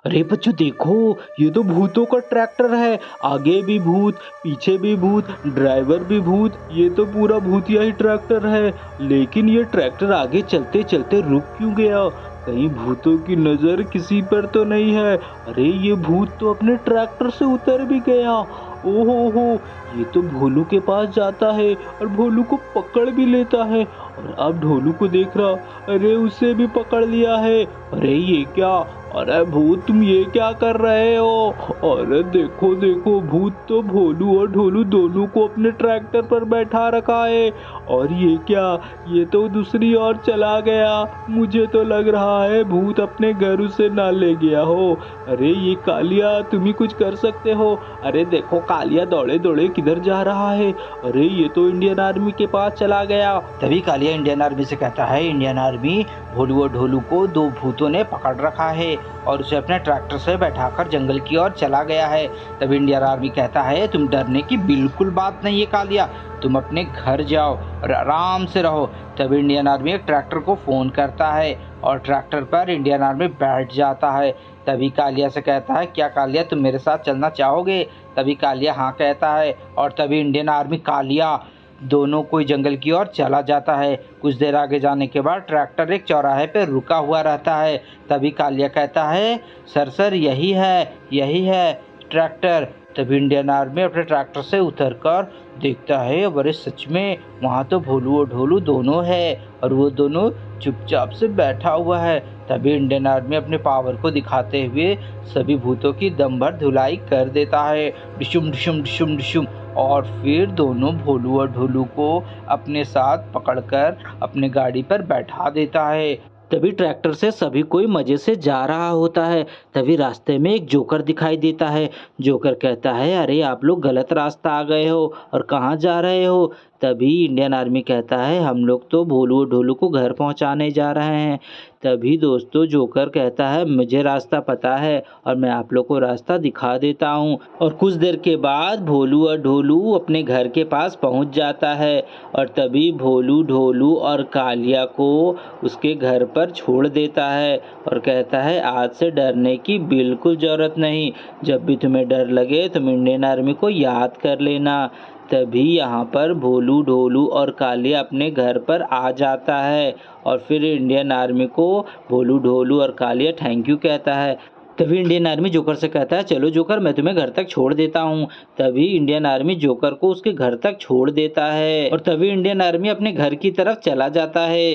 अरे बच्चों देखो, ये तो भूतों का ट्रैक्टर है। आगे भी भूत, पीछे भी भूत, ड्राइवर भी भूत। ये तो पूरा भूतिया ही ट्रैक्टर है। लेकिन ये ट्रैक्टर आगे चलते चलते रुक क्यों गया? कहीं भूतों की नजर किसी पर तो नहीं है? अरे ये भूत तो अपने ट्रैक्टर से उतर भी गया। ओहो हो, ये तो भोलू के पास जाता है और भोलू को पकड़ भी लेता है। और अब ढोलू को देख रहा, अरे उसे भी पकड़ लिया है। अरे ये क्या? अरे भूत तुम ये क्या कर रहे हो? अरे देखो देखो, भूत तो भोलू और ढोलू दोनों को अपने ट्रैक्टर पर बैठा रखा है। और ये क्या? ये तो दूसरी ओर चला गया। मुझे तो लग रहा है भूत अपने घर उसे ना ले गया हो। अरे ये कालिया, तुम ही कुछ कर सकते हो। अरे देखो कालिया दौड़े दौड़े किधर जा रहा है। अरे ये तो इंडियन आर्मी के पास चला गया। तभी कालिया इंडियन आर्मी से कहता है, इंडियन आर्मी, भोलू और ढोलू को दो भूतों ने पकड़ रखा है और उसे अपने ट्रैक्टर से बैठाकर जंगल की ओर चला गया है। तभी इंडियन आर्मी कहता है, तुम डरने की बिल्कुल बात नहीं है कालिया, तुम अपने घर जाओ और आराम से रहो। तभी इंडियन आर्मी एक ट्रैक्टर को फ़ोन करता है और ट्रैक्टर पर इंडियन आर्मी बैठ जाता है। तभी कालिया से कहता है, क्या कालिया तुम मेरे साथ चलना चाहोगे? तभी कालिया हाँ कहता है और तभी इंडियन आर्मी कालिया दोनों कोई जंगल की ओर चला जाता है। कुछ देर आगे जाने के बाद ट्रैक्टर एक चौराहे पर रुका हुआ रहता है। तभी कालिया कहता है, सर यही है ट्रैक्टर। तभी इंडियन आर्मी अपने ट्रैक्टर से उतरकर देखता है, अरे सच में वहाँ तो भोलू और ढोलू दोनों है और वो दोनों चुपचाप से बैठा हुआ है। तभी इंडियन आर्मी अपने पावर को दिखाते हुए सभी भूतों की दम भर धुलाई कर देता है, डिशुम डिशुम डिशुम डिशुम। और फिर दोनों भोलू और ढोलू को अपने साथ पकड़कर अपने गाड़ी पर बैठा देता है। तभी ट्रैक्टर से सभी कोई मजे से जा रहा होता है। तभी रास्ते में एक जोकर दिखाई देता है। जोकर कहता है, अरे आप लोग गलत रास्ता आ गए हो और कहाँ जा रहे हो? तभी इंडियन आर्मी कहता है, हम लोग तो भोलू और ढोलू को घर पहुँचाने जा रहे हैं। तभी दोस्तों जोकर कहता है, मुझे रास्ता पता है और मैं आप लोग को रास्ता दिखा देता हूँ। और कुछ देर के बाद भोलू और ढोलू अपने घर के पास पहुँच जाता है और तभी भोलू ढोलू और कालिया को उसके घर पर छोड़ देता है और कहता है, आज से डरने की बिल्कुल ज़रूरत नहीं। जब भी तुम्हें डर लगे तुम इंडियन आर्मी को याद कर लेना। तभी यहाँ पर भोलू ढोलू और कालिया अपने घर पर आ जाता है और फिर इंडियन आर्मी को भोलू ढोलू और कालिया थैंक यू कहता है। तभी इंडियन आर्मी जोकर से कहता है, चलो जोकर मैं तुम्हें घर तक छोड़ देता हूँ। तभी इंडियन आर्मी जोकर को उसके घर तक छोड़ देता है और तभी इंडियन आर्मी अपने घर की तरफ चला जाता है।